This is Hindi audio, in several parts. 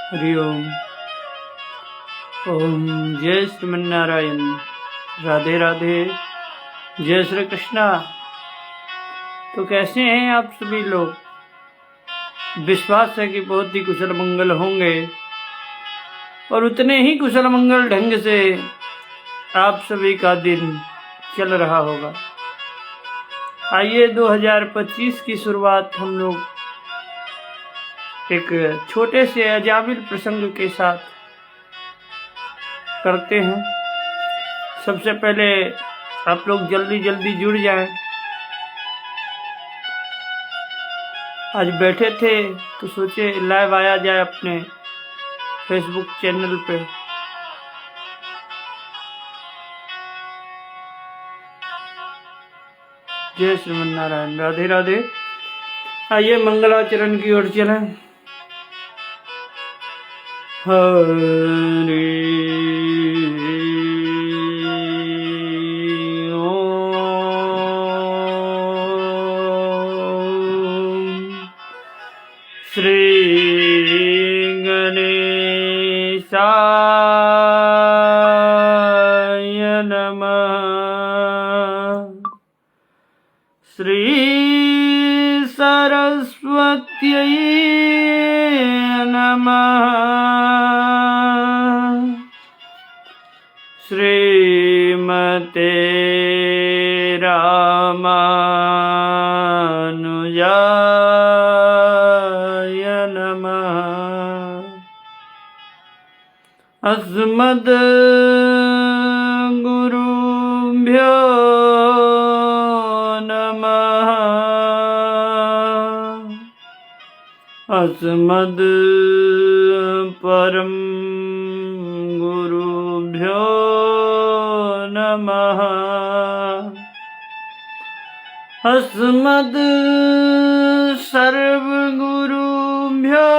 हरिओम। ओम जय श्रीमन्नारायण। राधे राधे। जय श्री कृष्णा। तो कैसे हैं आप सभी लोग? विश्वास है कि बहुत ही कुशल मंगल होंगे और उतने ही कुशल मंगल ढंग से आप सभी का दिन चल रहा होगा। आइए 2025 की शुरुआत हम लोग एक छोटे से अजामिल प्रसंग के साथ करते हैं। सबसे पहले आप लोग जल्दी जल्दी जुड़ जाएं। आज बैठे थे तो सोचे लाइव आया जाए अपने फेसबुक चैनल पे। जय श्रीमन्नारायण। राधे राधे। आइए मंगलाचरण की ओर चलें। हरि ओम। श्री गणेशाय नमः। श्री सरस्वत्यै नमः। श्रीमते रामानुजाय नमः। अस्मद् गुरुभ्यो नमः। अस्मद् परम गुरुभ्यो नमः। अस्मद् सर्वगुरुभ्यो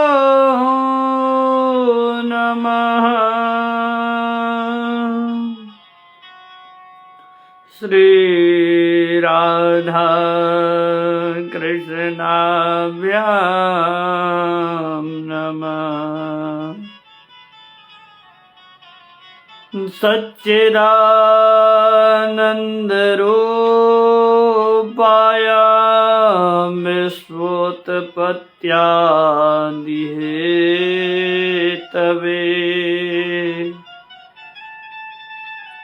नमः। श्री राधा कृष्णाभ्यां नमः। सच्चिदानंद रूपाय विश्वोत्पत्त्यादिहेतवे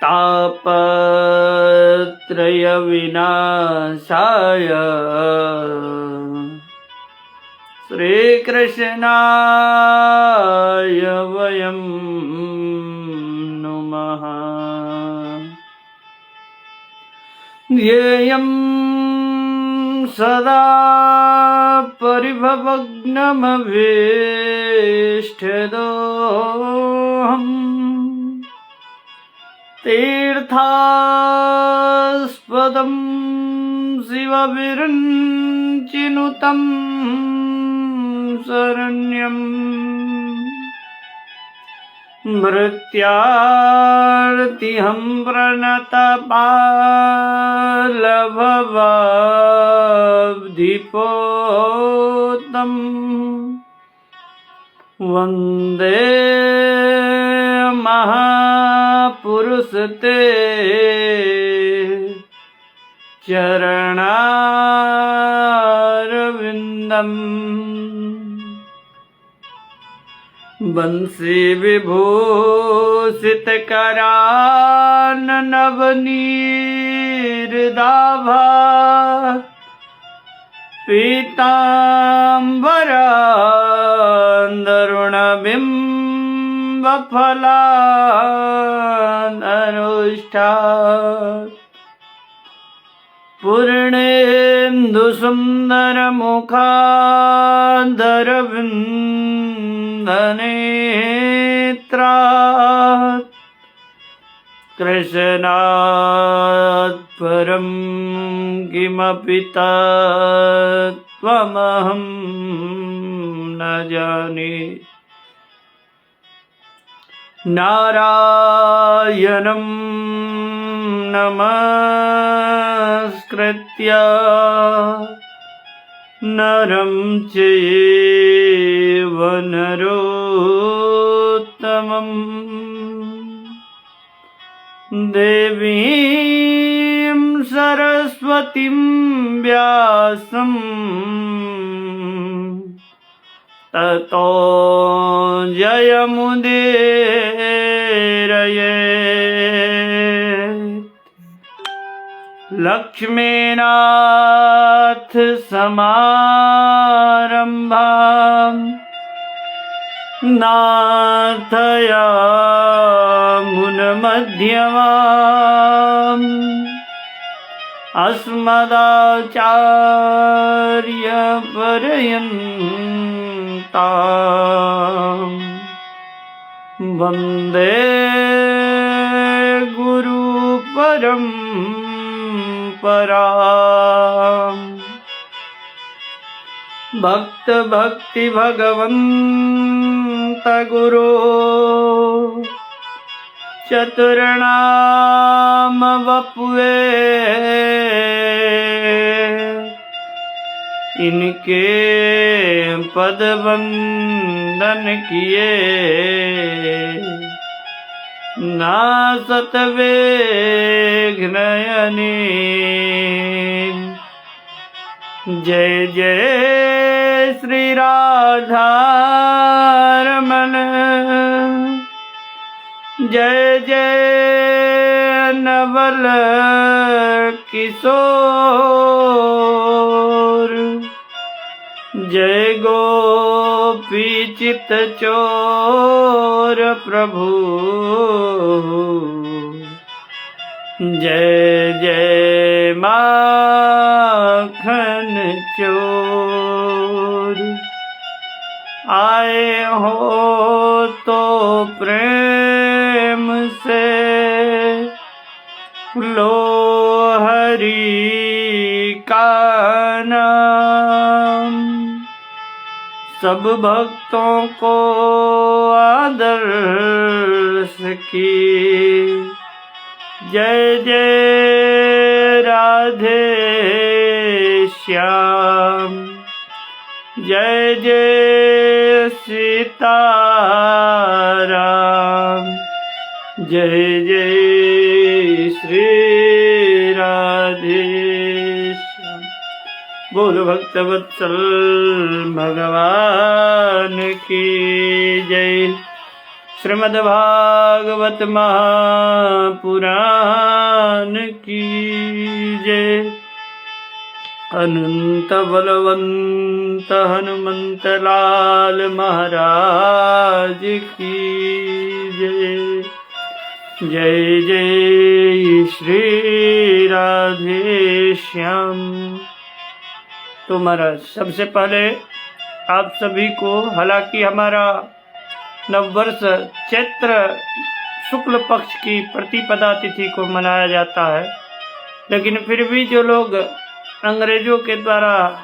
तापत्रय विनाशाय श्री कृष्णाय वयं नुमः। ध्येयं सदा परिभवग्नमभीष्टदोहम् तीर्थास्पदं शिवविरञ्चिनुतं शरण्यं मृत्यार्तिहं प्रणतपालभवाब्धिपोतं वन्दे महापुरुष ते चरणारविन्दम्। बंसी विभूषित कराननवनीरदाभा पीताम्बरान्दरुणबिम्बफलानरुष्ठात् पूर्णेन्दुसुन्दरमुखाधरविन्दनेत्रात् कृष्णात् परं किमपि तत्त्वमहं न जाने। नारायणं नमस्कृत्य नरं चैव नरोत्तमम् देवीं सरस्वतीं व्यासं ततो जयमुदीरयेत्। लक्ष्मीनाथ समारम्भां नाथयामुनमध्यमाम् अस्मदाचार्यपर्यन्ताम् वन्दे गुरुपरम्पराम्। भक्त भक्ति भगवन्त गुरो चतुर्णाम वपुए इनके पद वंदन किए नासत विघ्नयनि। जय जय श्री राधारमण जय जय नवल किशोर जय गोपी चित चोर प्रभु जय जय माखन चोर। आए हो तो प्रेम से लो हरि का नाम। सब भक्तों को आदर्श की जय जय राधे श्याम जय जय सीताराम जय जय श्री राधे श्याम। बोल भक्तवत्सल भगवान की जय। श्रीमद्भागवत महापुराण की जय। अनंत बलवंत हनुमंत लाल महाराज की जय। जय जय श्री राधे श्याम। तो महाराज सबसे पहले आप सभी को, हालांकि हमारा नववर्ष चैत्र शुक्ल पक्ष की प्रतिपदा तिथि को मनाया जाता है, लेकिन फिर भी जो लोग अंग्रेजों के द्वारा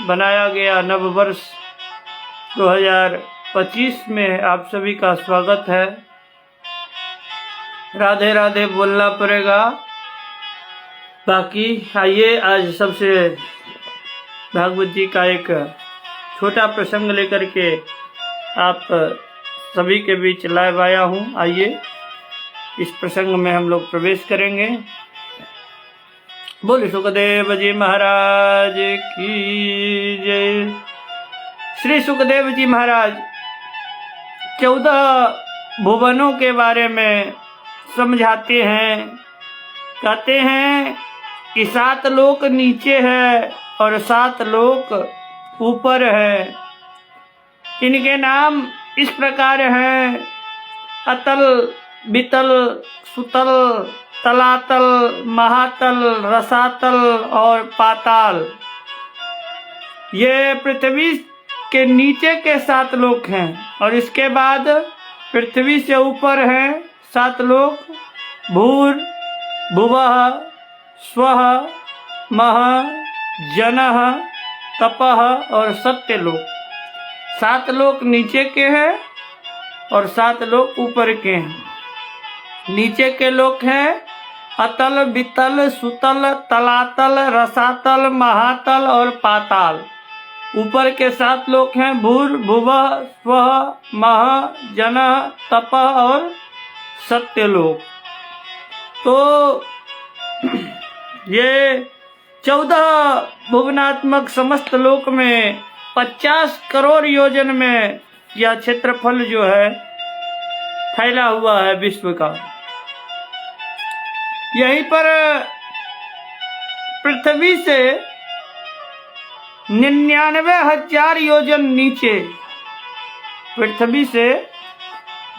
बनाया गया नववर्ष 2025 में आप सभी का स्वागत है। राधे राधे बोलना पड़ेगा। बाकी आइए आज सबसे भागवत जी का एक छोटा प्रसंग लेकर के आप सभी के बीच लाइव आया हूँ। आइए इस प्रसंग में हम लोग प्रवेश करेंगे। बोले सुखदेव जी महाराज की जय। श्री सुखदेव जी महाराज 14 भुवनों के बारे में समझाते हैं। कहते हैं कि 7 लोक नीचे है और 7 लोक ऊपर है। इनके नाम इस प्रकार हैं: अतल, बितल, सुतल, तलातल, महातल, रसातल और पाताल। ये पृथ्वी के नीचे के 7 लोक हैं और इसके बाद पृथ्वी से ऊपर हैं 7 लोक: भूर, भुवः, स्वः, महः, जनः, तपः और सत्यलोक। 7 लोक नीचे के हैं और 7 लोक ऊपर के हैं। नीचे के लोक हैं अतल, बितल, सुतल, तलातल, रसातल, महातल और पाताल। ऊपर के 7 लोक हैं भूर भुवः स्वः महा जनः तपः और सत्यलोक। तो ये 14 भुवनात्मक समस्त लोक में 50 करोड़ योजन में यह क्षेत्रफल जो है फैला हुआ है विश्व का। यहीं पर पृथ्वी से 99,000 योजन नीचे, पृथ्वी से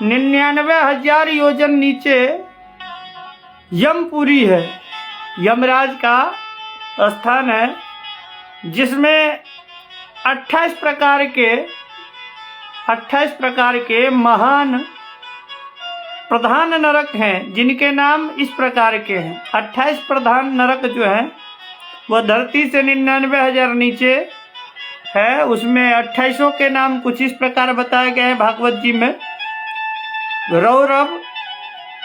99,000 योजन नीचे यमपुरी है, यमराज का स्थान है, जिसमें 28 प्रकार के महान प्रधान नरक हैं, जिनके नाम इस प्रकार के हैं। 28 प्रधान नरक जो हैं वह धरती से 99,000 नीचे है। उसमें 28 के नाम कुछ इस प्रकार बताए गए हैं भागवत जी में। रौरव,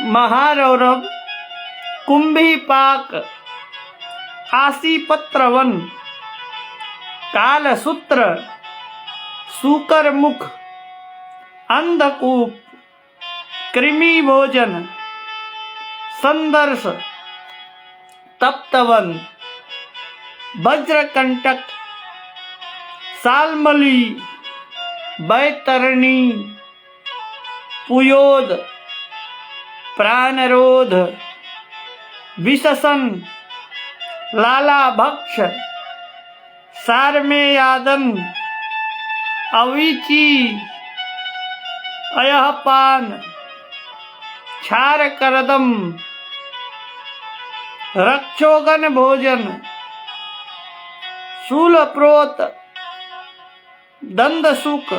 महारौरव, कुंभीपाक, आशीपत्रवन, कालसूत्र, सूकरमुख, अंधकूप, कृमि भोजन, संदर्श, तप्तवन, वज्रकंटक, सालमली, बैतरणी, पुयोद, प्राणरोध, विशसन, लालाभक्ष, सारमेयादन, अवीची, अयहपान, क्षारकरदम, रक्षोगन भोजन, शूलप्रोत, दंदसुक,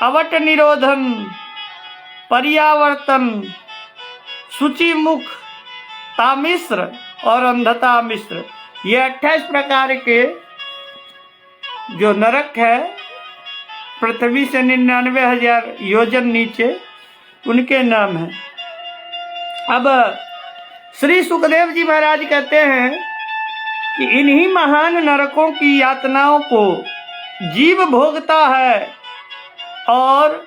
अवट निरोधन, पर्यावर्तन, शुचिमुख, तामिश्र और अंधता मिश्र। ये 28 प्रकार के जो नरक है पृथ्वी से 99,000 योजन नीचे, उनके नाम हैं। अब श्री सुखदेव जी महाराज कहते हैं कि इन्हीं महान नरकों की यातनाओं को जीव भोगता है और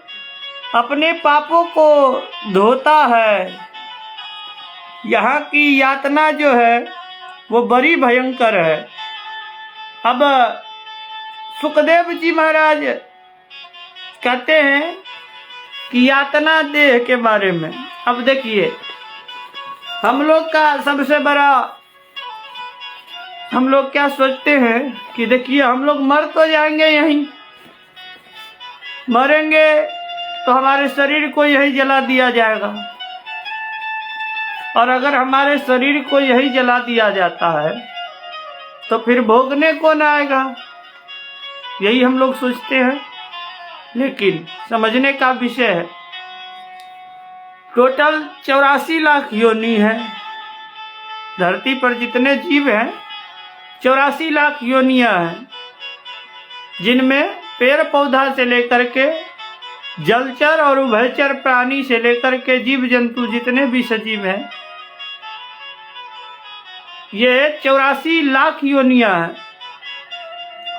अपने पापों को धोता है। यहाँ की यातना जो है वो बड़ी भयंकर है। अब सुखदेव जी महाराज कहते हैं कि यातना देह के बारे में। अब देखिए, हम लोग का सबसे बड़ा, हम लोग क्या सोचते हैं कि देखिए हम लोग मर तो जाएंगे, यहीं मरेंगे तो हमारे शरीर को यही जला दिया जाएगा। और अगर हमारे शरीर को यही जला दिया जाता है तो फिर भोगने कौन आएगा, यही हम लोग सोचते हैं। लेकिन समझने का विषय है, टोटल 84 लाख योनि है धरती पर। जितने जीव हैं 84 लाख योनियां हैं, जिनमें पेड़ पौधा से लेकर के जलचर और उभयचर प्राणी से लेकर के जीव जंतु जितने भी सजीव हैं, ये 84 लाख योनियां हैं।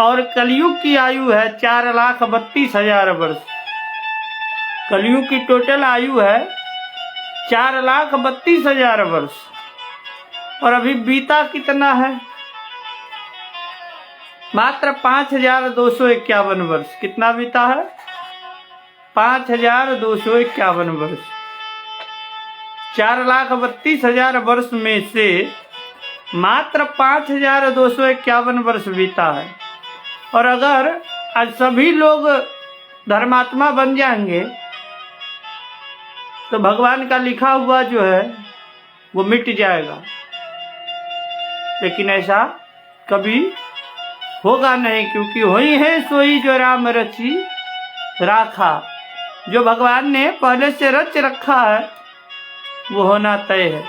और कलयुग की आयु है 4,32,000 वर्ष। कलयुग की टोटल आयु है 4,32,000 वर्ष। और अभी बीता कितना है? मात्र 5,251 वर्ष। कितना बीता है? 5,251 वर्ष। 4,32,000 वर्ष में से मात्र 5,251 वर्ष बीता है। और अगर आज सभी लोग धर्मात्मा बन जाएंगे तो भगवान का लिखा हुआ जो है वो मिट जाएगा। लेकिन ऐसा कभी होगा नहीं, क्योंकि होई है सोई जो राम रची राखा। जो भगवान ने पहले से रच रखा है वो होना तय है।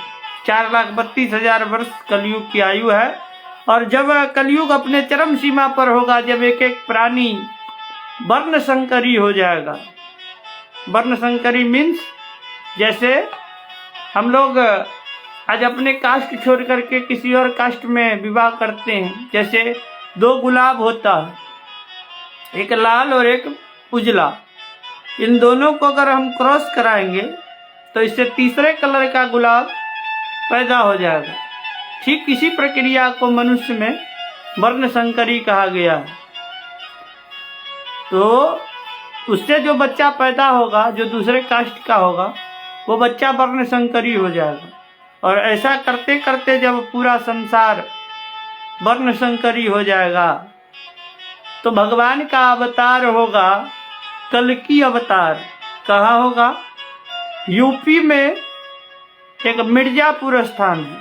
4,32,000 वर्ष कलयुग की आयु है। और जब कलयुग अपने चरम सीमा पर होगा, जब एक एक प्राणी वर्ण संकरी हो जाएगा। वर्ण संकरी मीन्स जैसे हम लोग आज अपने कास्ट छोड़ करके किसी और कास्ट में विवाह करते हैं। जैसे 2 गुलाब होता है, एक लाल और एक उजला, इन दोनों को अगर हम क्रॉस कराएंगे तो इससे तीसरे कलर का गुलाब पैदा हो जाएगा। ठीक इसी प्रक्रिया को मनुष्य में वर्ण संकरी कहा गया है। तो उससे जो बच्चा पैदा होगा, जो दूसरे कास्ट का होगा, वो बच्चा वर्ण संकरी हो जाएगा। और ऐसा करते करते जब पूरा संसार वर्ण संकरी हो जाएगा तो भगवान का अवतार होगा कल्कि अवतार। कहाँ होगा? यूपी में एक मिर्जापुर स्थान है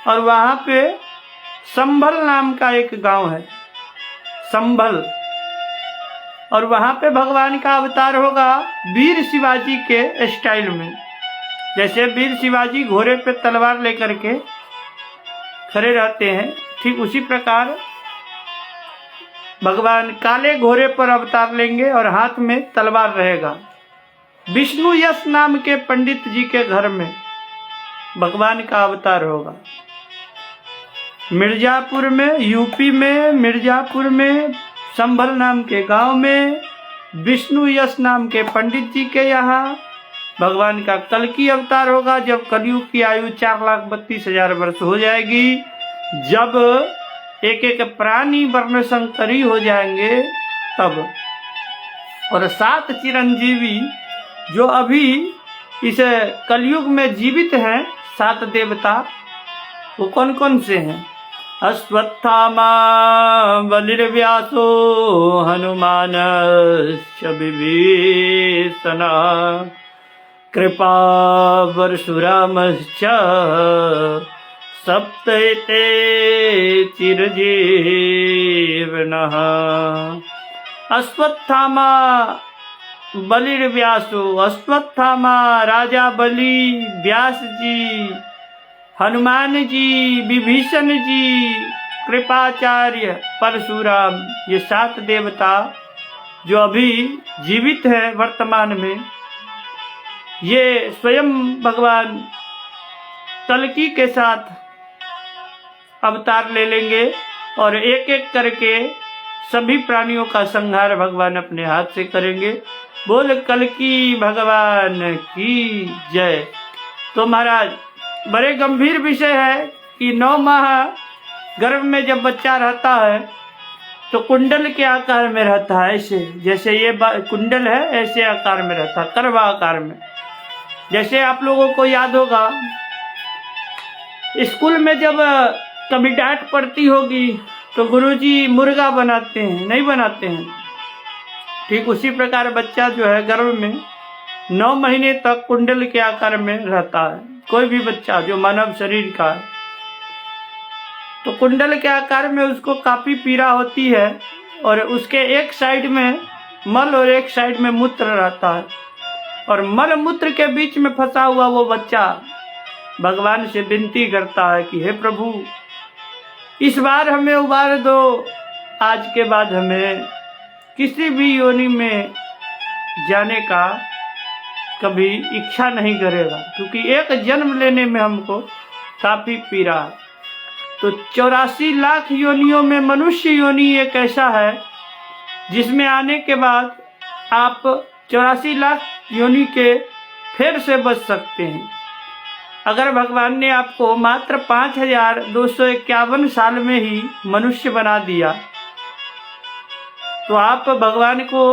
और वहाँ पे संभल नाम का एक गांव है, संभल। और वहाँ पे भगवान का अवतार होगा वीर शिवाजी के स्टाइल में। जैसे वीर शिवाजी घोड़े पे तलवार लेकर के खड़े रहते हैं, ठीक उसी प्रकार भगवान काले घोड़े पर अवतार लेंगे और हाथ में तलवार रहेगा। विष्णु यश नाम के पंडित जी के घर में भगवान का अवतार होगा। मिर्जापुर में, यूपी में मिर्जापुर में संभल नाम के गांव में विष्णु यश नाम के पंडित जी के यहाँ भगवान का कल्कि अवतार होगा। जब कलयुग की आयु 4,32,000 वर्ष हो जाएगी, जब एक एक प्राणी वर्ण संकरी हो जाएंगे तब। और 7 चिरंजीवी जो अभी इस कलयुग में जीवित हैं, 7 देवता, वो कौन कौन से हैं? अश्वत्थामा बलिर्व्यासो हनुमानश्च विभीषण कृपा परशुरामश्च सप्तैते चिरजीविनः। अश्वत्थामा बलिर्व्यासो, अश्वत्थामा राजा बलि, व्यास जी, हनुमान जी, विभीषण जी, कृपाचार्य, परशुराम, ये 7 देवता जो अभी जीवित हैं वर्तमान में, ये स्वयं भगवान कल्कि के साथ अवतार ले लेंगे और एक एक करके सभी प्राणियों का संहार भगवान अपने हाथ से करेंगे। बोल कल्कि भगवान की जय। तो महाराज, बड़े गंभीर विषय है कि 9 माह गर्भ में जब बच्चा रहता है तो कुंडल के आकार में रहता है, ऐसे जैसे ये कुंडल है ऐसे आकार में रहता है, करवा आकार में। जैसे आप लोगों को याद होगा स्कूल में जब कभी डांट पड़ती होगी तो गुरुजी मुर्गा बनाते हैं, नहीं बनाते हैं? ठीक उसी प्रकार बच्चा जो है गर्भ में 9 महीने तक कुंडल के आकार में रहता है। कोई भी बच्चा जो मानव शरीर का है तो कुंडल के आकार में उसको काफी पीड़ा होती है और उसके एक साइड में मल और एक साइड में मूत्र रहता है। और मल मूत्र के बीच में फंसा हुआ वो बच्चा भगवान से विनती करता है कि हे प्रभु, इस बार हमें उबार दो, आज के बाद हमें किसी भी योनि में जाने का कभी इच्छा नहीं करेगा, क्योंकि एक जन्म लेने में हमको काफी पीड़ा है। तो 84 लाख योनियों में मनुष्य योनि एक ऐसा है जिसमें आने के बाद आप 84 लाख योनि के फिर से बच सकते हैं। अगर भगवान ने आपको मात्र 5251 साल में ही मनुष्य बना दिया तो आप भगवान को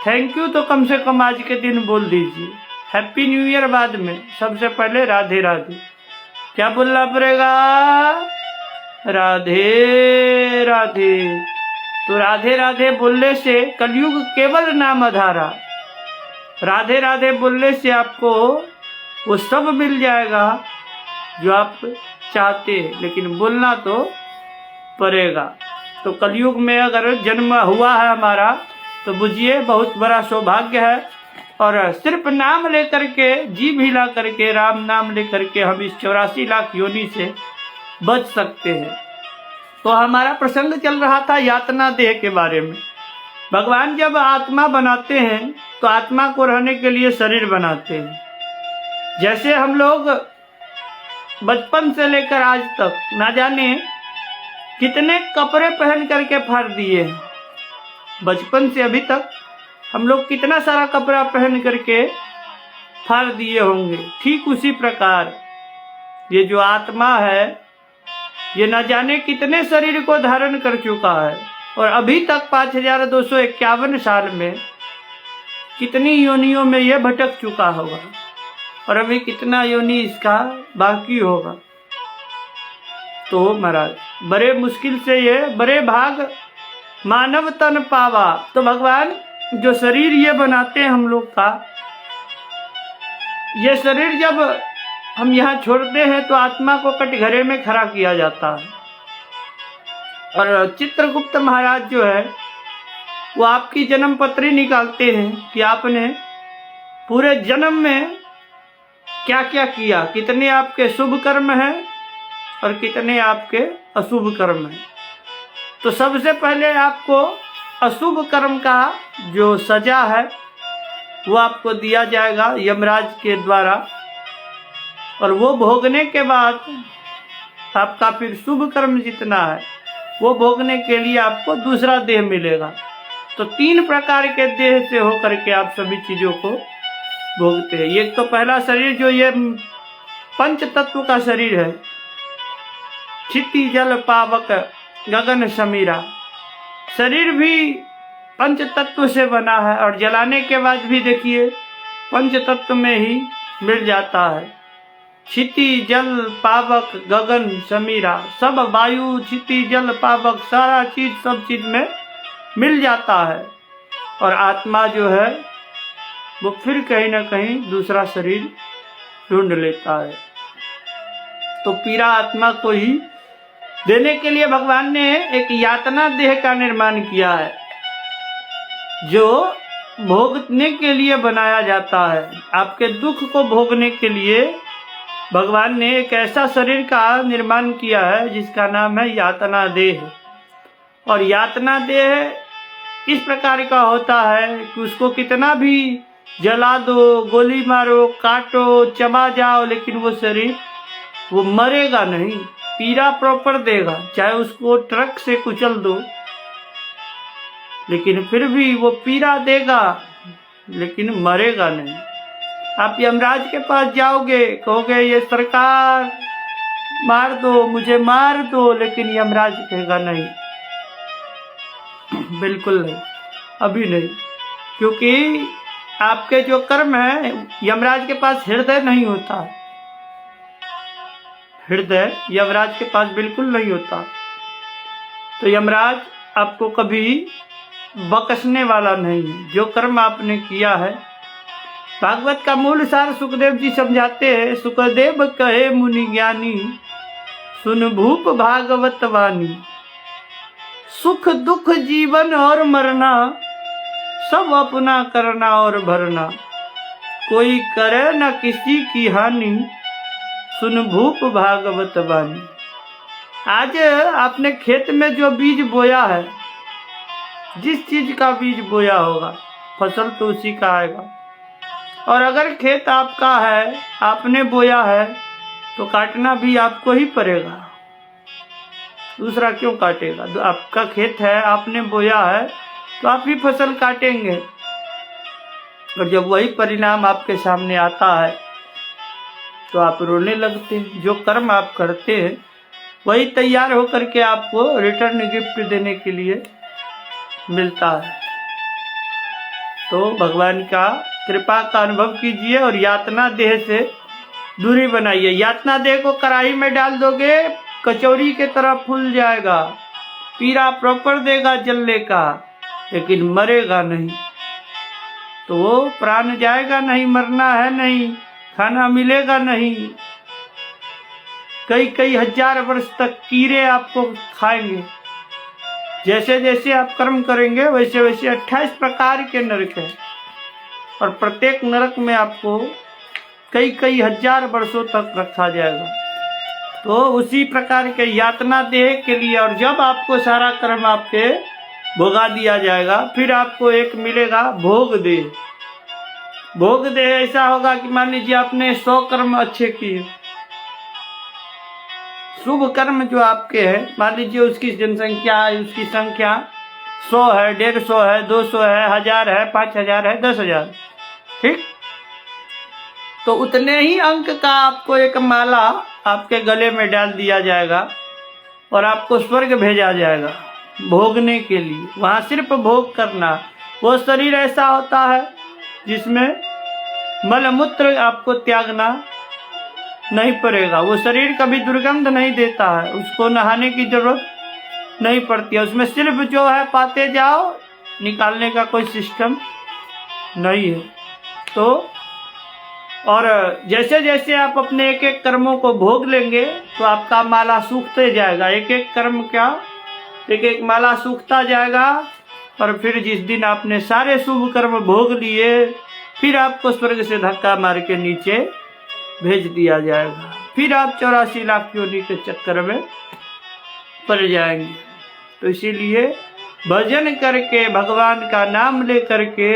थैंक यू तो कम से कम आज के दिन बोल दीजिए। हैप्पी न्यू ईयर बाद में सबसे पहले राधे राधे। क्या बोलना पड़ेगा? राधे राधे। तो राधे राधे बोलने से कलयुग केवल नाम आधारा, राधे राधे बोलने से आपको वो सब मिल जाएगा जो आप चाहते हैं, लेकिन बोलना तो पड़ेगा। तो कलयुग में अगर जन्म हुआ है हमारा तो बुझिए बहुत बड़ा सौभाग्य है। और सिर्फ नाम लेकर के, जीभ हिला करके, राम नाम लेकर के हम इस 84 लाख योनि से बच सकते हैं। तो हमारा प्रसंग चल रहा था यातना देह के बारे में। भगवान जब आत्मा बनाते हैं तो आत्मा को रहने के लिए शरीर बनाते हैं। जैसे हम लोग बचपन से लेकर आज तक ना जाने कितने कपड़े पहन करके फाड़ दिए हैं, बचपन से अभी तक हम लोग कितना सारा कपड़ा पहन करके फाड़ दिए होंगे। ठीक उसी प्रकार ये जो आत्मा है ये न जाने कितने शरीर को धारण कर चुका है और अभी तक 5251 साल में कितनी योनियों में यह भटक चुका होगा और अभी कितना योनि इसका बाकी होगा। तो महाराज बड़े मुश्किल से ये बड़े भाग मानव तन पावा। तो भगवान जो शरीर ये बनाते हैं हम लोग का, ये शरीर जब हम यहाँ छोड़ते हैं तो आत्मा को कटघरे में खड़ा किया जाता है और चित्रगुप्त महाराज जो है वो आपकी जन्म पत्री निकालते हैं कि आपने पूरे जन्म में क्या क्या किया, कितने आपके शुभ कर्म हैं और कितने आपके अशुभ कर्म हैं। तो सबसे पहले आपको अशुभ कर्म का जो सजा है वो आपको दिया जाएगा यमराज के द्वारा और वो भोगने के बाद आपका फिर शुभ कर्म जितना है वो भोगने के लिए आपको दूसरा देह मिलेगा। तो 3 प्रकार के देह से होकर के आप सभी चीजों को भोगते हैं। एक तो पहला शरीर जो ये पंच तत्व का शरीर है, क्षिति जल पावक गगन समीरा, शरीर भी पंच तत्व से बना है और जलाने के बाद भी देखिए पंच तत्व में ही मिल जाता है। क्षिति जल पावक गगन समीरा, सब वायु क्षिति जल पावक सारा चीज सब चीज में मिल जाता है और आत्मा जो है वो फिर कहीं ना कहीं दूसरा शरीर ढूंढ लेता है। तो पीड़ा आत्मा को ही देने के लिए भगवान ने एक यातना देह का निर्माण किया है जो भोगने के लिए बनाया जाता है। आपके दुख को भोगने के लिए भगवान ने एक ऐसा शरीर का निर्माण किया है जिसका नाम है यातना देह। और यातना देह इस प्रकार का होता है कि उसको कितना भी जला दो, गोली मारो, काटो, चबा जाओ, लेकिन वो शरीर वो मरेगा नहीं, पीड़ा प्रॉपर देगा। चाहे उसको ट्रक से कुचल दो लेकिन फिर भी वो पीड़ा देगा लेकिन मरेगा नहीं। आप यमराज के पास जाओगे, कहोगे ये सरकार मार दो, मुझे मार दो, लेकिन यमराज कहेगा नहीं, बिल्कुल नहीं, अभी नहीं, क्योंकि आपके जो कर्म है यमराज के पास हृदय नहीं होता। हृदय यमराज के पास बिल्कुल नहीं होता। तो यमराज आपको कभी बख्शने वाला नहीं है। जो कर्म आपने किया है, भागवत का मूल सार सुखदेव जी समझाते हैं। सुखदेव कहे मुनि ज्ञानी, सुन भूप भागवत वाणी, सुख दुख जीवन और मरना, सब अपना करना और भरना, कोई करे न किसी की हानि, सुन भूप भागवत वाणी। आज आपने खेत में जो बीज बोया है, जिस चीज का बीज बोया होगा फसल तो उसी का आएगा। और अगर खेत आपका है, आपने बोया है, तो काटना भी आपको ही पड़ेगा, दूसरा क्यों काटेगा। तो आपका खेत है, आपने बोया है, तो आप ही फसल काटेंगे। और जब वही परिणाम आपके सामने आता है तो आप रोने लगते हैं। जो कर्म आप करते हैं वही तैयार होकर के आपको रिटर्न गिफ्ट देने के लिए मिलता है। तो भगवान का कृपा का अनुभव कीजिए और यातना देह से दूरी बनाइए। यातना देह को कढ़ाई में डाल दोगे, कचौरी के तरह फूल जाएगा, पीड़ा प्रॉपर देगा जलने का, लेकिन मरेगा नहीं। तो वो प्राण जाएगा नहीं, मरना है नहीं, खाना मिलेगा नहीं, कई कई हजार वर्ष तक कीड़े आपको खाएंगे। जैसे जैसे आप कर्म करेंगे वैसे वैसे 28 प्रकार के नरक हैं और प्रत्येक नरक में आपको कई कई हजार वर्षों तक रखा जाएगा। तो उसी प्रकार के यातना देह के लिए, और जब आपको सारा कर्म आपके भोगा दिया जाएगा, फिर आपको एक मिलेगा भोग देह। भोग देह ऐसा होगा कि मान लीजिए आपने 100 कर्म अच्छे किए, शुभ कर्म जो आपके हैं, मान लीजिए उसकी जनसंख्या, उसकी संख्या 100 है, 150 है, 200 है, 1000 है, 5000 है, 10,000, ठीक। तो उतने ही अंक का आपको एक माला आपके गले में डाल दिया जाएगा और आपको स्वर्ग भेजा जाएगा भोगने के लिए। वहाँ सिर्फ भोग करना। वो शरीर ऐसा होता है जिसमें मल मूत्र आपको त्यागना नहीं पड़ेगा। वो शरीर कभी दुर्गंध नहीं देता है, उसको नहाने की जरूरत नहीं पड़ती है। उसमें सिर्फ जो है पाते जाओ, निकालने का कोई सिस्टम नहीं है। तो और जैसे जैसे आप अपने एक एक कर्मों को भोग लेंगे तो आपका माला सूखते जाएगा। एक एक कर्म क्या, एक एक माला सूखता जाएगा। और फिर जिस दिन आपने सारे शुभ कर्म भोग लिए, फिर आपको स्वर्ग से धक्का मार के नीचे भेज दिया जाएगा। फिर आप 84 लाख योनि के चक्कर में पड़ जाएंगे। तो इसीलिए भजन करके, भगवान का नाम ले करके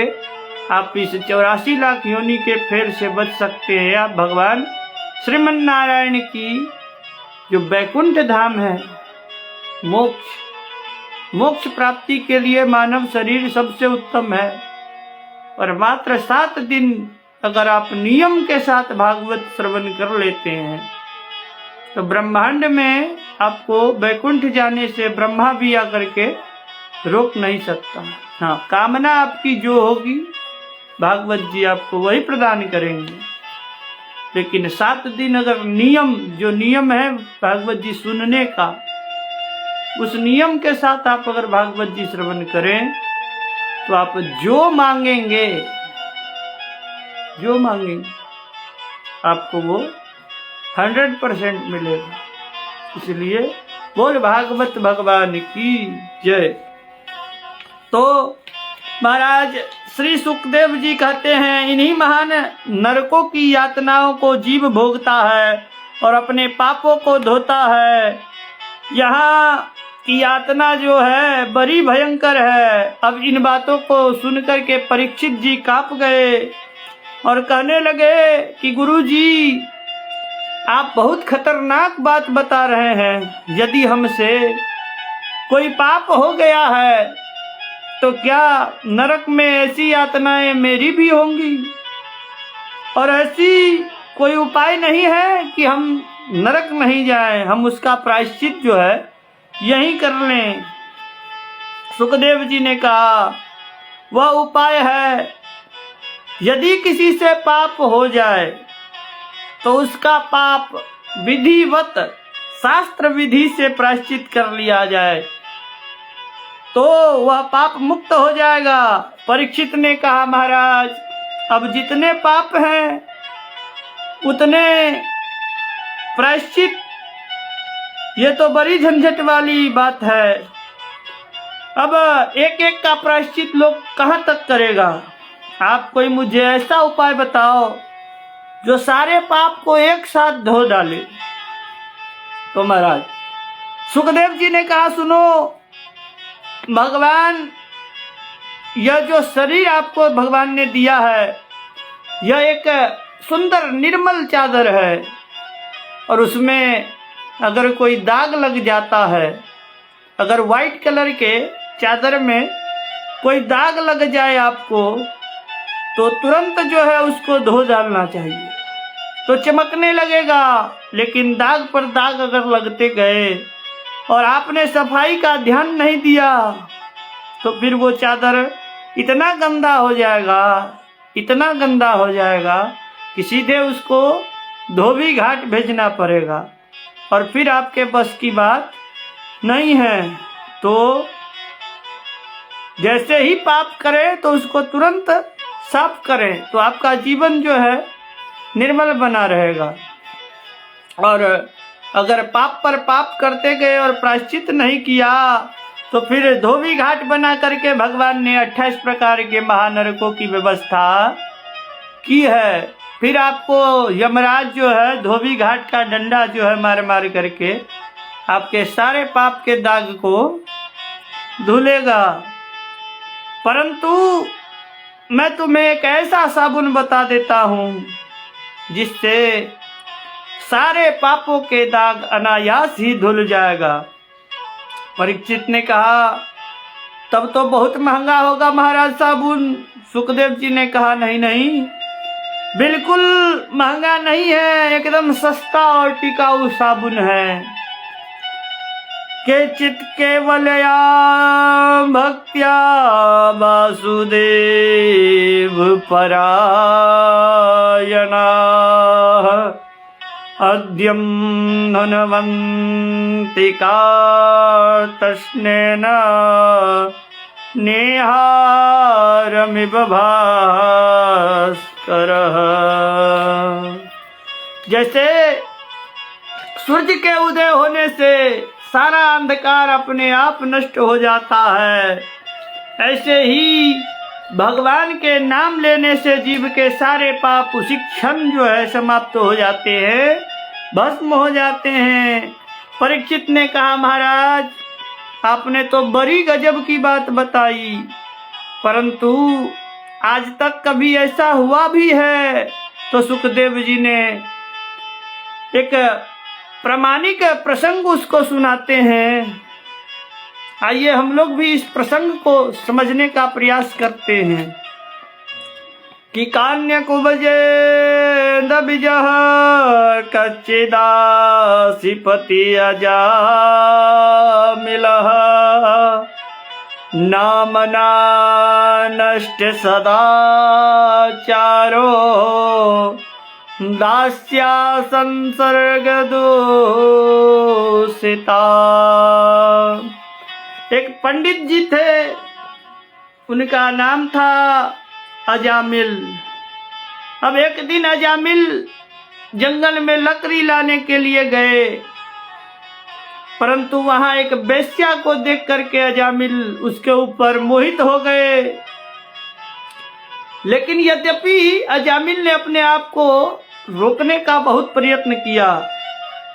आप इस 84 लाख योनि के फेर से बच सकते हैं। आप भगवान श्रीमन नारायण की जो बैकुंठ धाम है, मोक्ष प्राप्ति के लिए मानव शरीर सबसे उत्तम है। और मात्र 7 दिन अगर आप नियम के साथ भागवत श्रवण कर लेते हैं तो ब्रह्मांड में आपको बैकुंठ जाने से ब्रह्मा भी आकर के रोक नहीं सकता। हाँ, कामना आपकी जो होगी भागवत जी आपको वही प्रदान करेंगे। लेकिन 7 दिन अगर जो नियम है भागवत जी सुनने का, उस नियम के साथ आप अगर भागवत जी श्रवण करें तो आप जो मांगेंगे आपको वो 100% मिलेगा। इसलिए बोल भागवत भगवान की जय। तो महाराज श्री सुखदेव जी कहते हैं, इन्हीं महान नरकों की यातनाओं को जीव भोगता है और अपने पापों को धोता है। यहाँ की यातना जो है बड़ी भयंकर है। अब इन बातों को सुनकर के परीक्षित जी कांप गए और कहने लगे कि गुरु जी, आप बहुत खतरनाक बात बता रहे हैं। यदि हमसे कोई पाप हो गया है तो क्या नरक में ऐसी यातनाएं मेरी भी होंगी? और ऐसी कोई उपाय नहीं है कि हम नरक नहीं जाएं, हम उसका प्रायश्चित जो है यही कर लें? सुखदेव जी ने कहा, वह उपाय है, यदि किसी से पाप हो जाए तो उसका पाप विधिवत शास्त्र विधि से प्रायश्चित कर लिया जाए तो वह पाप मुक्त हो जाएगा। परीक्षित ने कहा, महाराज अब जितने पाप हैं उतने प्रायश्चित, ये तो बड़ी झंझट वाली बात है। अब एक एक का प्रायश्चित लोग कहाँ तक करेगा? आप कोई मुझे ऐसा उपाय बताओ जो सारे पाप को एक साथ धो डाले। तो महाराज सुखदेव जी ने कहा, सुनो भगवान, यह जो शरीर आपको भगवान ने दिया है यह एक सुंदर निर्मल चादर है। और उसमें अगर कोई दाग लग जाता है, अगर व्हाइट कलर के चादर में कोई दाग लग जाए आपको, तो तुरंत जो है उसको धो डालना चाहिए, तो चमकने लगेगा। लेकिन दाग पर दाग अगर लगते गए और आपने सफाई का ध्यान नहीं दिया तो फिर वो चादर इतना गंदा हो जाएगा कि सीधे उसको धोबी घाट भेजना पड़ेगा। और फिर आपके बस की बात नहीं है। तो जैसे ही पाप करें तो उसको तुरंत साफ करें, तो आपका जीवन जो है निर्मल बना रहेगा। और अगर पाप पर पाप करते गए और प्रायश्चित नहीं किया तो फिर धोबी घाट बना करके भगवान ने 28 प्रकार के महानरकों की व्यवस्था की है। फिर आपको यमराज जो है धोबी घाट का डंडा जो है मार मार करके आपके सारे पाप के दाग को धुलेगा। परंतु मैं तुम्हें एक ऐसा साबुन बता देता हूँ जिससे सारे पापों के दाग अनायास ही धुल जाएगा। परीक्षित ने कहा, तब तो बहुत महंगा होगा महाराज साबुन। सुखदेव जी ने कहा नहीं नहीं, बिल्कुल महंगा नहीं है, एकदम सस्ता और टिकाऊ साबुन है। केचित् केवलया भक्त्या वासुदेव परायणाः अद्यं धनवन्ति कार्तस्नेन नेहारमिव भास्करः। जैसे सूर्य के उदय होने से सारा अंधकार अपने आप नष्ट हो जाता है, ऐसे ही भगवान के नाम लेने से जीव के सारे पाप उसी क्षण जो है समाप्त हो जाते हैं, भस्म हो जाते हैं। परीक्षित ने कहा महाराज आपने तो बड़ी गजब की बात बताई, परंतु आज तक कभी ऐसा हुआ भी है? तो सुखदेव जी ने एक प्रामाणिक प्रसंग उसको सुनाते हैं। आइए हम लोग भी इस प्रसंग को समझने का प्रयास करते हैं कि कान्य कुबजे दबिजह कच्चिदासिपति अजामिलः नामना नष्ट सदाचारो दास्या संसर्ग दूषिता। एक पंडित जी थे, उनका नाम था अजामिल। अब एक दिन अजामिल जंगल में लकड़ी लाने के लिए गए, परंतु वहां एक वेश्या को देख करके अजामिल उसके ऊपर मोहित हो गए। लेकिन यद्यपि अजामिल ने अपने आप को रोकने का बहुत प्रयत्न किया,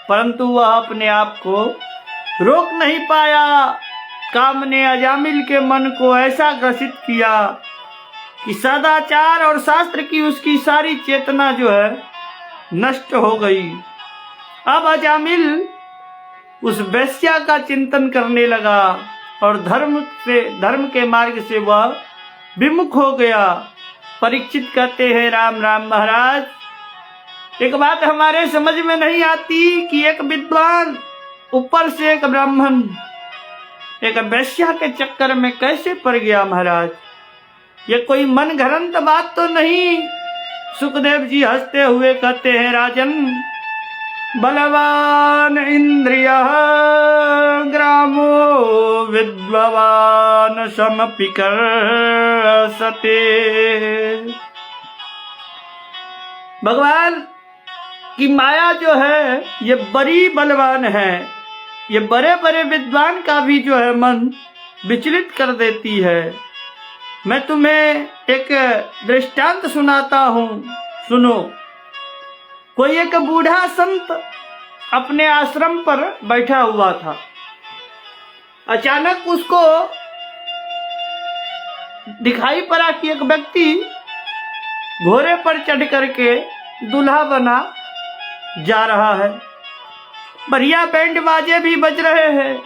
परंतु वह अपने आप को रोक नहीं पाया। काम ने अजामिल के मन को ऐसा ग्रसित किया कि सदाचार और शास्त्र की उसकी सारी चेतना जो है नष्ट हो गई। अब अजामिल उस वेश्या का चिंतन करने लगा और धर्म के मार्ग से वह विमुख हो गया। परीक्षित कहते हैं राम राम महाराज, एक बात हमारे समझ में नहीं आती कि एक विद्वान ऊपर से एक ब्राह्मण एक वेश्या के चक्कर में कैसे पड़ गया महाराज। ये कोई मन घड़ंत बात तो नहीं। सुखदेव जी हंसते हुए कहते हैं राजन, बलवान इंद्रियः ग्रामो विद्वान समपि कर्षते। भगवान की माया जो है ये बड़ी बलवान है, ये बड़े बड़े विद्वान का भी जो है मन विचलित कर देती है। मैं तुम्हें एक दृष्टांत सुनाता हूँ, सुनो। कोई एक बूढ़ा संत अपने आश्रम पर बैठा हुआ था। अचानक उसको दिखाई पड़ा कि एक व्यक्ति घोड़े पर चढ़ करके दूल्हा बना जा रहा है। बढ़िया बैंड बाजे भी बज रहे हैं।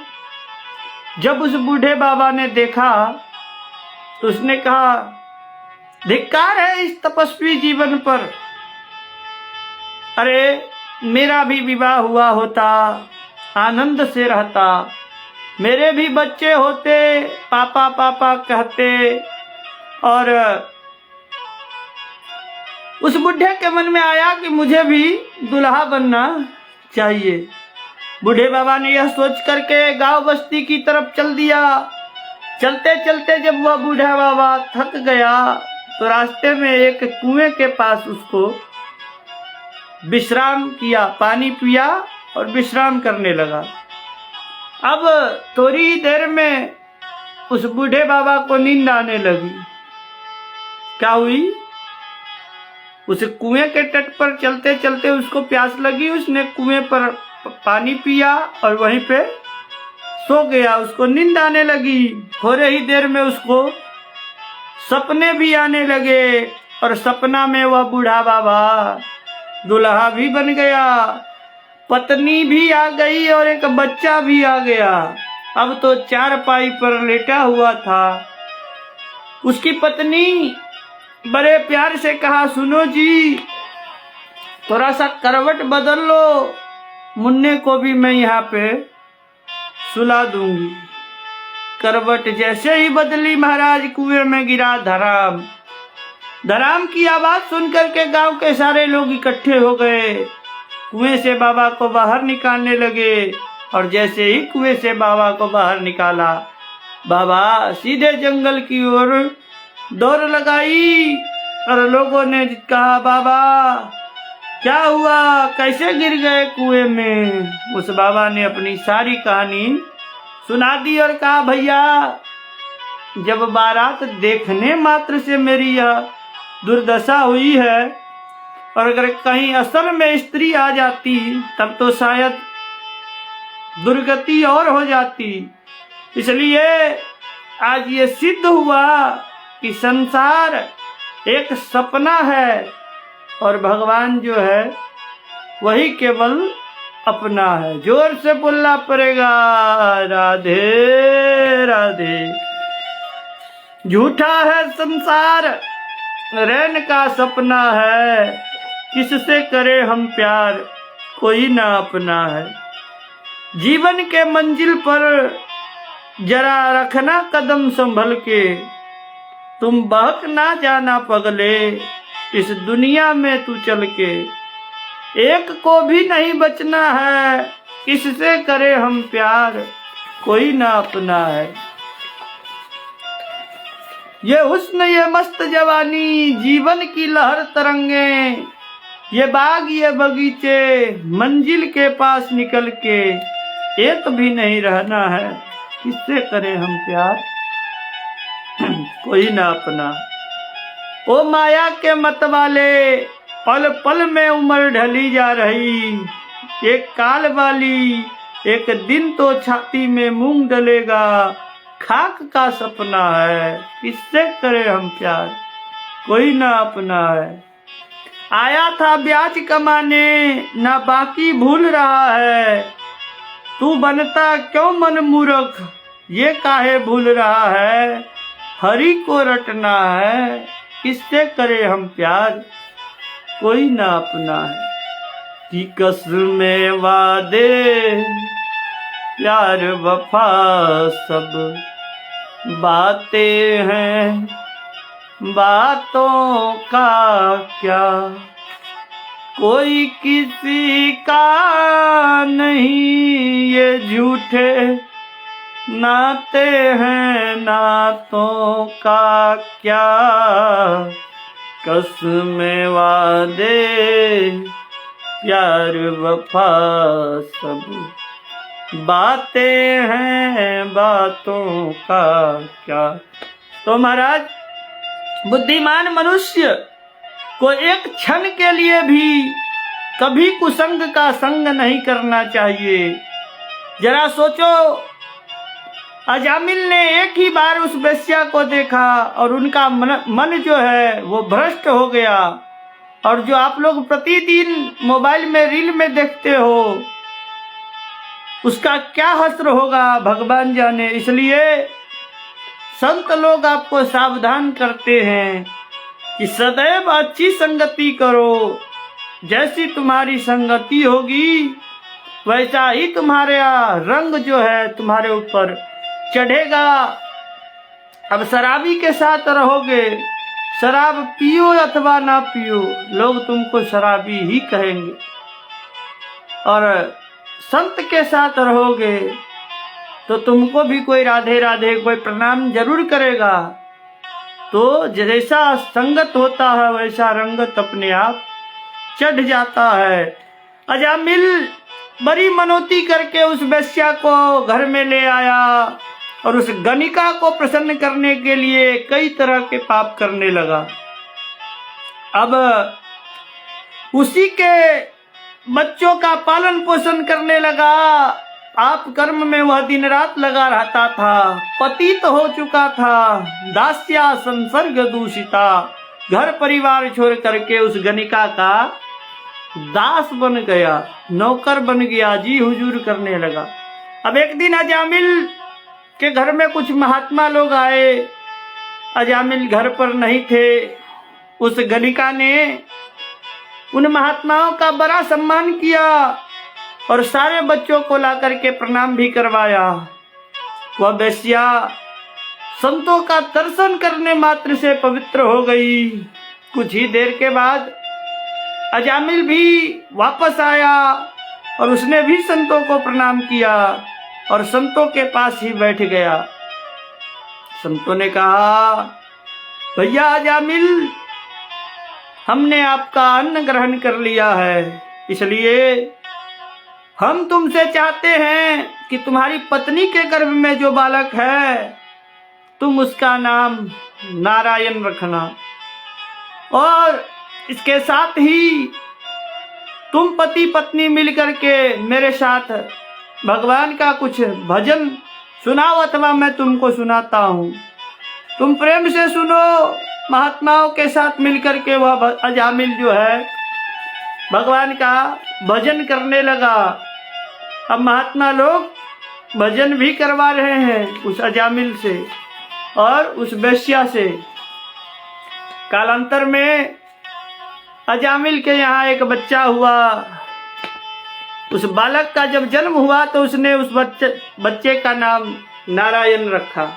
जब उस बूढ़े बाबा ने देखा तो उसने कहा, धिक्कार है इस तपस्वी जीवन पर। अरे मेरा भी विवाह हुआ होता, आनंद से रहता, मेरे भी बच्चे होते, पापा पापा कहते। और उस बुढ़े के मन में आया कि मुझे भी दुल्हा बनना चाहिए। बूढ़े बाबा ने यह सोच करके गांव बस्ती की तरफ चल दिया। चलते चलते जब वह बूढ़ा बाबा थक गया तो रास्ते में एक कुएं के पास उसको विश्राम किया, पानी पिया और विश्राम करने लगा। अब थोड़ी देर में उस बूढ़े बाबा को नींद आने लगी। क्या हुई, उस कुएं के तट पर चलते चलते उसको प्यास लगी। उसने कुएं पर पानी पिया और वहीं पे सो गया। उसको नींद आने लगी। थोड़े ही देर में उसको सपने भी आने लगे और सपना में वह बूढ़ा बाबा दुल्हा भी बन गया, पत्नी भी आ गई और एक बच्चा भी आ गया। अब तो चारपाई पर लेटा हुआ था। उसकी पत्नी बड़े प्यार से कहा, सुनो जी, थोड़ा सा करवट बदल लो, मुन्ने को भी मैं यहाँ पे सुला दूंगी। करवट जैसे ही बदली महाराज, कुएं में गिरा धराम। धराम की आवाज सुनकर के गांव के सारे लोग इकट्ठे हो गए, कुएं से बाबा को बाहर निकालने लगे। और जैसे ही कुएं से बाबा को बाहर निकाला, बाबा सीधे जंगल की ओर दौड़ लगाई। और लोगों ने कहा, बाबा क्या हुआ, कैसे गिर गए कुएं में। उस बाबा ने अपनी सारी कहानी सुना दी और कहा, भैया जब बारात देखने मात्र से मेरी यह दुर्दशा हुई है, और अगर कहीं असल में स्त्री आ जाती तब तो शायद दुर्गति और हो जाती। इसलिए आज ये सिद्ध हुआ कि संसार एक सपना है और भगवान जो है वही केवल अपना है। जोर से बोलना पड़ेगा, राधे राधे। झूठा है संसार, रैन का सपना है, किससे करे हम प्यार, कोई ना अपना है। जीवन के मंजिल पर जरा रखना कदम संभल के, तुम बहक ना जाना पगले, इस दुनिया में तू चल के। एक को भी नहीं बचना है, किससे करे हम प्यार, कोई ना अपना है। ये हुस्न ये मस्त जवानी, जीवन की लहर तरंगे, ये बाग ये बगीचे, मंजिल के पास निकल के एक भी नहीं रहना है, किससे करें हम प्यार, कोई ना अपना। ओ माया के मत वाले, पल पल में उम्र ढली जा रही, एक काल वाली एक दिन तो छाती में मूंग डलेगा, खाक का सपना है, किससे करे हम प्यार, कोई ना अपना है। आया था ब्याज कमाने, ना बाकी भूल रहा है, तू बनता क्यों मन मूर्ख, ये काहे भूल रहा है, हरि को रटना है, किससे करे हम प्यार, कोई ना अपना है। कि कसमें वादे प्यार वफा सब बातें हैं, बातों का क्या, कोई किसी का नहीं, ये झूठे नाते हैं, नातों का क्या, कसमें वादे प्यार वफा सब बातें हैं, बातों का क्या। तो महाराज, बुद्धिमान मनुष्य को एक क्षण के लिए भी कभी कुसंग का संग नहीं करना चाहिए। जरा सोचो, अजामिल ने एक ही बार उस वेश्या को देखा और उनका मन जो है वो भ्रष्ट हो गया। और जो आप लोग प्रतिदिन मोबाइल में रील में देखते हो, उसका क्या हश्र होगा भगवान जाने। इसलिए संत लोग आपको सावधान करते हैं कि सदैव अच्छी संगति करो, जैसी तुम्हारी संगति होगी वैसा ही तुम्हारा रंग जो है तुम्हारे ऊपर चढ़ेगा। अब शराबी के साथ रहोगे, शराब पियो अथवा ना पियो, लोग तुमको शराबी ही कहेंगे। और संत के साथ रहोगे तो तुमको भी कोई राधे राधे, कोई प्रणाम जरूर करेगा। तो जैसा संगत होता है वैसा रंगत अपने आप चढ़ जाता है। अजामिल बड़ी मनौती करके उस वेश्या को घर में ले आया और उस गणिका को प्रसन्न करने के लिए कई तरह के पाप करने लगा। अब उसी के बच्चों का पालन पोषण करने लगा। आप कर्म में वह दिन रात लगा रहता था। पतित हो चुका था, दास्या संसर्ग दूषिता, घर परिवार छोड़ करके उस गणिका का दास बन गया, नौकर बन गया, जी हुजूर करने लगा। अब एक दिन अजामिल के घर में कुछ महात्मा लोग आए। अजामिल घर पर नहीं थे। उस गणिका ने उन महात्माओं का बड़ा सम्मान किया और सारे बच्चों को ला करके प्रणाम भी करवाया। वह वेश्या संतों का दर्शन करने मात्र से पवित्र हो गई। कुछ ही देर के बाद अजामिल भी वापस आया और उसने भी संतों को प्रणाम किया और संतों के पास ही बैठ गया। संतों ने कहा, भैया अजामिल, हमने आपका अन्न ग्रहण कर लिया है, इसलिए हम तुमसे चाहते हैं कि तुम्हारी पत्नी के गर्भ में जो बालक है तुम उसका नाम नारायण रखना, और इसके साथ ही तुम पति पत्नी मिलकर के मेरे साथ भगवान का कुछ भजन सुनाओ, अथवा मैं तुमको सुनाता हूँ। तुम प्रेम से सुनो। महात्माओं के साथ मिलकर के वह अजामिल जो है भगवान का भजन करने लगा। अब महात्मा लोग भजन भी करवा रहे हैं उस अजामिल से और उस वेश्या से। कालांतर में अजामिल के यहाँ एक बच्चा हुआ। उस बालक का जब जन्म हुआ तो उसने उस बच्चे का नाम नारायण रखा।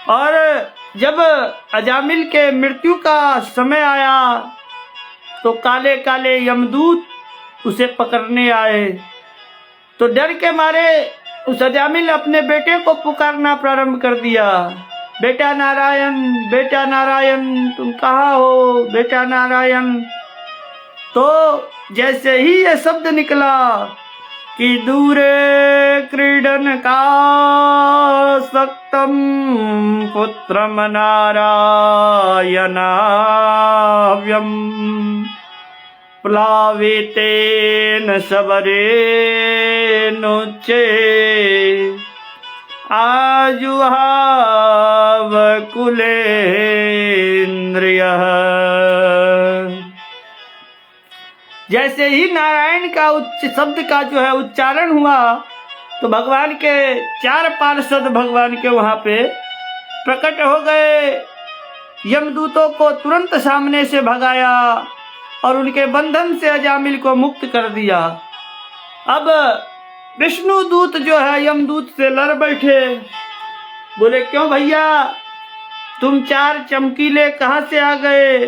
और जब अजामिल के मृत्यु का समय आया तो काले काले यमदूत उसे पकड़ने आए। तो डर के मारे उस अजामिल अपने बेटे को पुकारना प्रारंभ कर दिया, बेटा नारायण तुम कहाँ हो, बेटा नारायण। तो जैसे ही ये शब्द निकला कि दूरे क्रीडन का सक्तम पुत्रम नारायणाव्यम प्लावितेन सबरेनुचे आजुहाव कुलेन्द्रियः। जैसे ही नारायण का उच्च शब्द का जो है उच्चारण हुआ तो भगवान के चार पार्षद भगवान के वहां पे प्रकट हो गए। यमदूतों को तुरंत सामने से भगाया और उनके बंधन से अजामिल को मुक्त कर दिया। अब विष्णु दूत जो है यमदूत से लड़ बैठे। बोले, क्यों भैया, तुम चार चमकीले कहाँ से आ गए?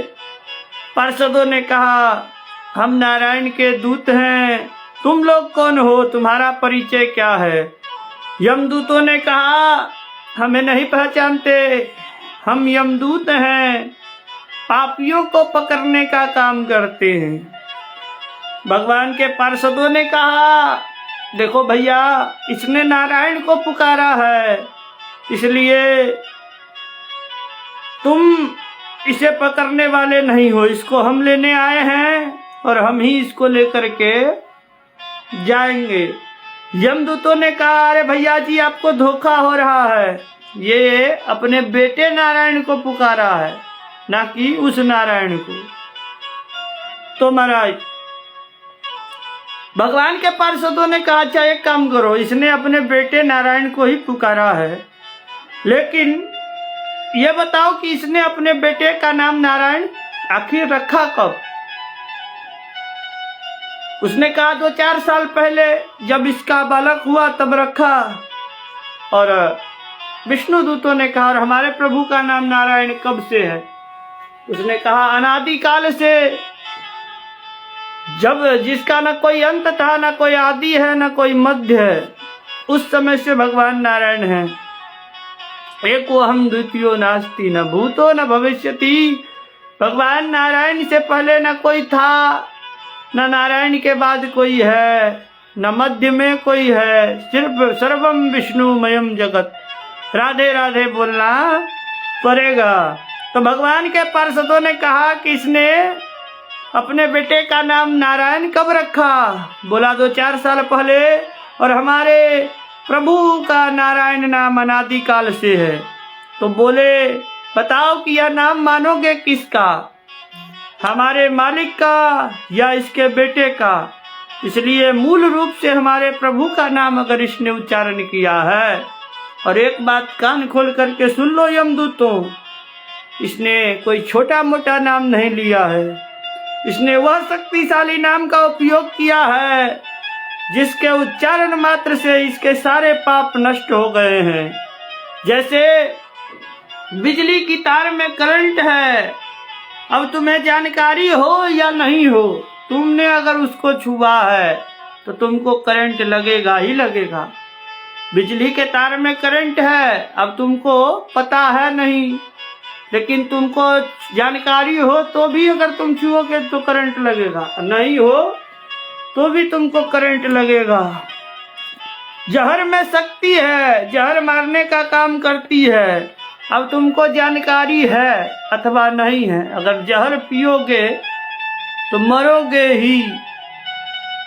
पार्षदों ने कहा, हम नारायण के दूत हैं। तुम लोग कौन हो? तुम्हारा परिचय क्या है? यमदूतों ने कहा, हमें नहीं पहचानते, हम यमदूत हैं, पापियों को पकड़ने का काम करते हैं। भगवान के पार्षदों ने कहा, देखो भैया, इसने नारायण को पुकारा है, इसलिए तुम इसे पकड़ने वाले नहीं हो। इसको हम लेने आए हैं और हम ही इसको लेकर के जाएंगे। यमदूतों ने कहा, अरे भैया जी, आपको धोखा हो रहा है, ये अपने बेटे नारायण को पुकारा है, ना कि उस नारायण को। तो महाराज भगवान के पार्षदों ने कहा, अच्छा एक काम करो, इसने अपने बेटे नारायण को ही पुकारा है, लेकिन ये बताओ कि इसने अपने बेटे का नाम नारायण आखिर रखा कब? उसने कहा 2-4 साल पहले जब इसका बालक हुआ तब रखा। और विष्णु दूतों ने कहा, और हमारे प्रभु का नाम नारायण कब से है? उसने कहा, अनादि काल से, जब जिसका न कोई अंत था, न कोई आदि है, न कोई मध्य है, उस समय से भगवान नारायण है। एको हम द्वितीयो नास्ति, न भूतो न भविष्यति। भगवान नारायण से पहले न कोई था, न नारायण के बाद कोई है, न मध्य में कोई है, सिर्फ सर्वम विष्णुमयम जगत। राधे राधे बोलना पड़ेगा। तो भगवान के पार्षदों ने कहा कि इसने अपने बेटे का नाम नारायण कब रखा? बोला 2-4 साल पहले, और हमारे प्रभु का नारायण नाम अनादि काल से है। तो बोले, बताओ कि यह नाम मानोगे किसका, हमारे मालिक का या इसके बेटे का? इसलिए मूल रूप से हमारे प्रभु का नाम अगर इसने उच्चारण किया है और एक बात कान खोल करके सुन लो यमदूतों, इसने कोई छोटा मोटा नाम नहीं लिया है। इसने वह शक्तिशाली नाम का उपयोग किया है जिसके उच्चारण मात्र से इसके सारे पाप नष्ट हो गए हैं। जैसे बिजली की तार में करंट है, अब तुम्हें जानकारी हो या नहीं हो, तुमने अगर उसको छुआ है तो तुमको करंट लगेगा ही लगेगा। बिजली के तार में करंट है, अब तुमको पता है नहीं, लेकिन तुमको जानकारी हो तो भी अगर तुम छुओगे तो करंट लगेगा, नहीं हो तो भी तुमको करंट लगेगा। जहर में शक्ति है, जहर मारने का काम करती है। अब तुमको जानकारी है अथवा नहीं है, अगर जहर पियोगे तो मरोगे ही।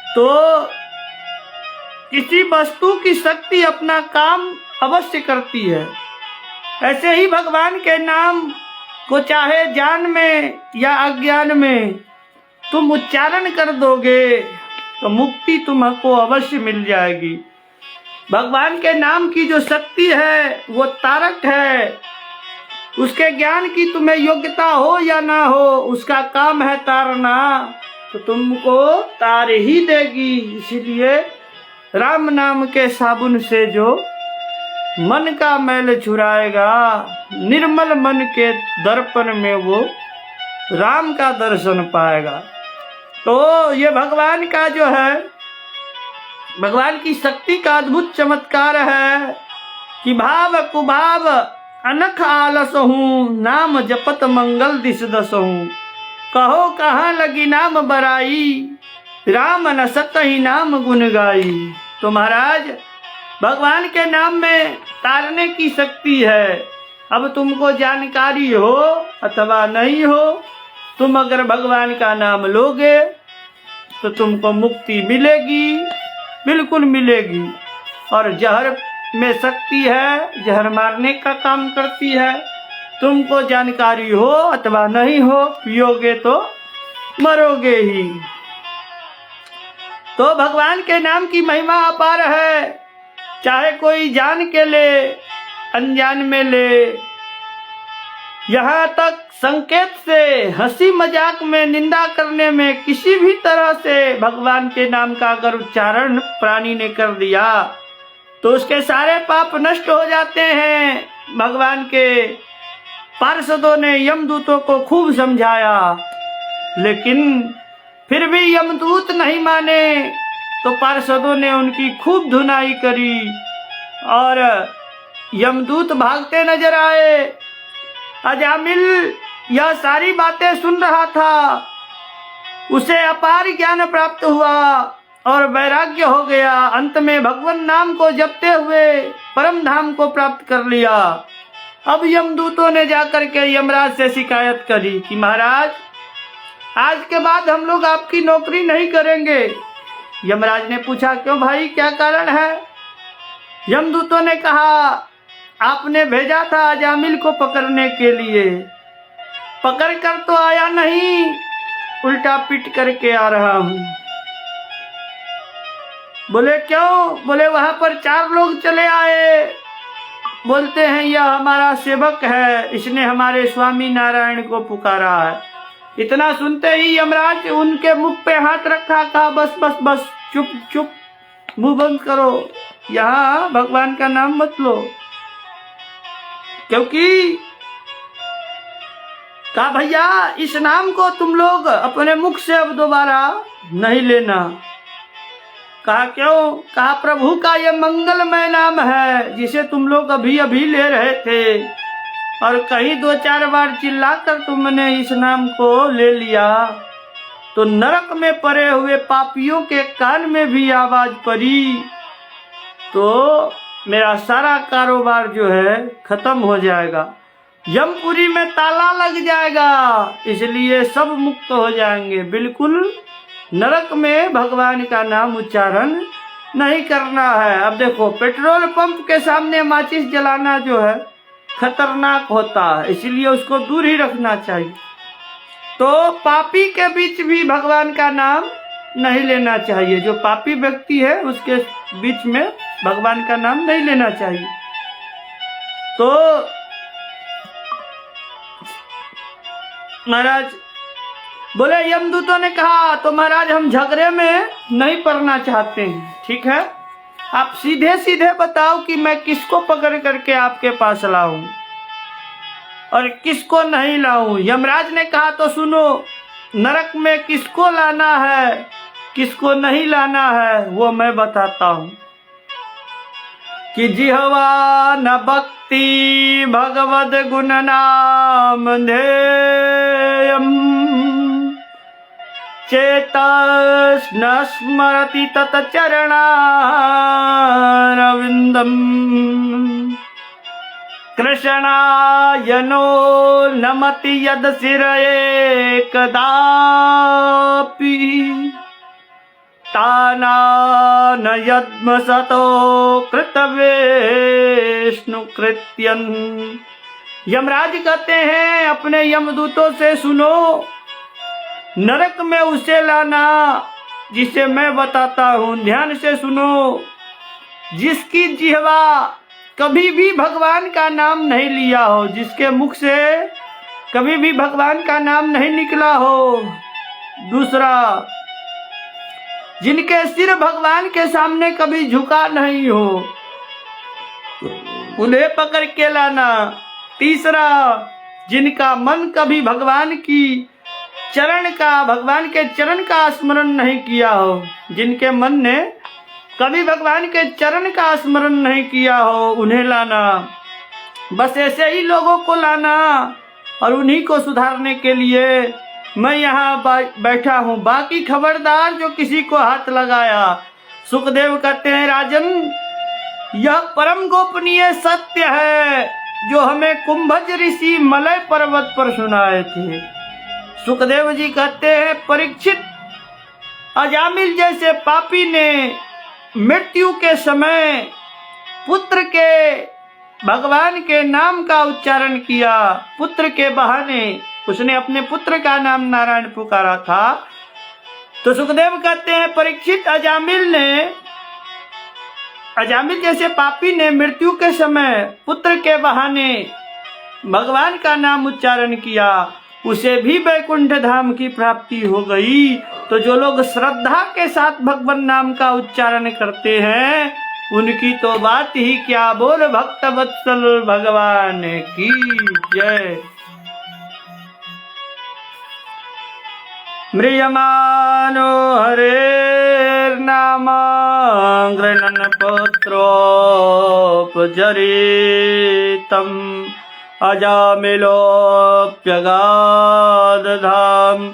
तो किसी वस्तु की शक्ति अपना काम अवश्य करती है। ऐसे ही भगवान के नाम को चाहे ज्ञान में या अज्ञान में तुम उच्चारण कर दोगे तो मुक्ति तुमको अवश्य मिल जाएगी। भगवान के नाम की जो शक्ति है वो तारक है। उसके ज्ञान की तुम्हें योग्यता हो या ना हो, उसका काम है तारना, तो तुमको तार ही देगी। इसीलिए राम नाम के साबुन से जो मन का मैल छुड़ाएगा, निर्मल मन के दर्पण में वो राम का दर्शन पाएगा। तो ये भगवान का जो है, भगवान की शक्ति का अद्भुत चमत्कार है कि भाव कुभाव अनख आलस हूँ, नाम जपत मंगल दिस दस हूँ। कहो कहाँ लगी नाम बराई, राम न सतहि नाम गुण गाई। तो महाराज भगवान के नाम में तारने की शक्ति है। अब तुमको जानकारी हो अथवा नहीं हो, तुम अगर भगवान का नाम लोगे तो तुमको मुक्ति मिलेगी, बिल्कुल मिलेगी। और जहर में शक्ति है, जहर मारने का काम करती है। तुमको जानकारी हो अथवा नहीं हो, पियोगे तो मरोगे ही। तो भगवान के नाम की महिमा अपार है। चाहे कोई जान के ले, अनजान में ले, यहाँ तक संकेत से, हंसी मजाक में, निंदा करने में, किसी भी तरह से भगवान के नाम का अगर उच्चारण प्राणी ने कर दिया तो उसके सारे पाप नष्ट हो जाते हैं। भगवान के पार्षदों ने यमदूतों को खूब समझाया, लेकिन फिर भी यमदूत नहीं माने। तो पार्षदों ने उनकी खूब धुनाई करी और यमदूत भागते नजर आए। अजामिल यह सारी बातें सुन रहा था, उसे अपार ज्ञान प्राप्त हुआ और वैराग्य हो गया। अंत में भगवान नाम को जपते हुए परम धाम को प्राप्त कर लिया। अब यमदूतों ने जाकर के यमराज से शिकायत करी कि महाराज, आज के बाद हम लोग आपकी नौकरी नहीं करेंगे। यमराज ने पूछा, क्यों भाई, क्या कारण है? यमदूतों ने कहा, आपने भेजा था अजामिल को पकड़ने के लिए, पकड़ कर तो आया नहीं, उल्टा पीट करके आ रहा हूँ। बोले क्यों? बोले वहां पर 4 लोग चले आए, बोलते हैं यह हमारा सेवक है, इसने हमारे स्वामी नारायण को पुकारा है। इतना सुनते ही यमराज उनके मुख पे हाथ रखा, कहा बस बस बस, चुप चुप, मुंह बंद करो, यहाँ भगवान का नाम मत लो। क्योंकि कहा भैया, इस नाम को तुम लोग अपने मुख से अब दोबारा नहीं लेना। कहा क्यों? कहा प्रभु का यह मंगलमय नाम है, जिसे तुम लोग अभी अभी ले रहे थे, और कहीं 2-4 बार चिल्लाकर तुमने इस नाम को ले लिया तो नरक में पड़े हुए पापियों के कान में भी आवाज पड़ी, तो मेरा सारा कारोबार जो है खत्म हो जाएगा, यमपुरी में ताला लग जाएगा, इसलिए सब मुक्त हो जाएंगे। बिल्कुल नरक में भगवान का नाम उच्चारण नहीं करना है। अब देखो, पेट्रोल पंप के सामने माचिस जलाना जो है खतरनाक होता है, इसलिए उसको दूर ही रखना चाहिए। तो पापी के बीच भी भगवान का नाम नहीं लेना चाहिए। जो पापी व्यक्ति है उसके बीच में भगवान का नाम नहीं लेना चाहिए। तो महाराज बोले, यमदूतों ने कहा तो महाराज हम झगड़े में नहीं पड़ना चाहते हैं, ठीक है, आप सीधे सीधे बताओ कि मैं किसको पकड़ करके आपके पास लाऊं और किसको नहीं लाऊं। यमराज ने कहा तो सुनो, नरक में किसको लाना है किसको नहीं लाना है वो मैं बताता हूं कि जिह्वा न भक्ति भगवद गुण नाम ध्येयम् चेतस् न स्मरति तत चरणारविन्दम् कृष्णायनो नमति यद शिरये कदापि ताना न यद्मसतो कृतवेष्णु कृत्यन्। यमराज कहते हैं अपने यमदूतों से सुनो, नरक में उसे लाना जिसे मैं बताता हूं, ध्यान से सुनो, जिसकी जिह्वा कभी भी भगवान का नाम नहीं लिया हो, जिसके मुख से कभी भी भगवान का नाम नहीं निकला हो। दूसरा, जिनके सिर भगवान के सामने कभी झुका नहीं हो, उन्हें पकड़ के लाना। तीसरा, जिनका मन कभी भगवान के चरण का स्मरण नहीं किया हो, जिनके मन ने कभी भगवान के चरण का स्मरण नहीं किया हो, उन्हें लाना। बस ऐसे ही लोगों को लाना और उन्हीं को सुधारने के लिए मैं यहाँ बैठा हूँ। बाकी खबरदार जो किसी को हाथ लगाया। सुखदेव कहते हैं, राजन यह परम गोपनीय सत्य है जो हमें कुंभज ऋषि मलय पर्वत पर सुनाए थे। सुखदेव जी कहते हैं, परीक्षित, अजामिल जैसे पापी ने मृत्यु के समय पुत्र के भगवान के नाम का उच्चारण किया। पुत्र के बहाने उसने अपने पुत्र का नाम नारायण पुकारा था। तो सुखदेव कहते हैं, परीक्षित, अजामिल जैसे पापी ने मृत्यु के समय पुत्र के बहाने भगवान का नाम उच्चारण किया, उसे भी वैकुंठ धाम की प्राप्ति हो गई। तो जो लोग श्रद्धा के साथ भगवान नाम का उच्चारण करते हैं, उनकी तो बात ही क्या। बोल भक्त वत्सल भगवान की जय। म्रियमानो हरेर्नाम गृह्णन् पुत्रोपचरितम् अजामिलोऽप्यगादधाम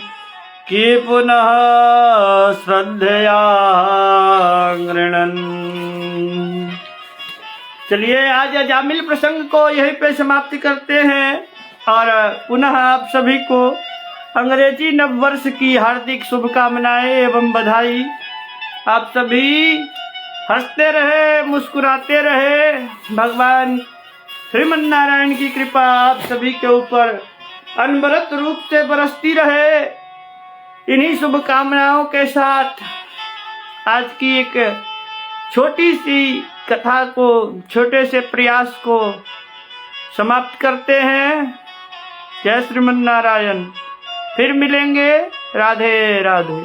कि पुनः श्रद्धया गृह्णन्। चलिए आज अजामिल प्रसंग को यहीं पे समाप्ति करते हैं और पुनः आप सभी को अंग्रेजी नववर्ष की हार्दिक शुभकामनाएं एवं बधाई। आप सभी हंसते रहे, मुस्कुराते रहे, भगवान श्रीमन नारायण की कृपा आप सभी के ऊपर अनवरत रूप से बरसती रहे। इन्हीं शुभकामनाओं के साथ आज की एक छोटी सी कथा को, छोटे से प्रयास को समाप्त करते हैं। जय श्रीमन नारायण। फिर मिलेंगे। राधे राधे।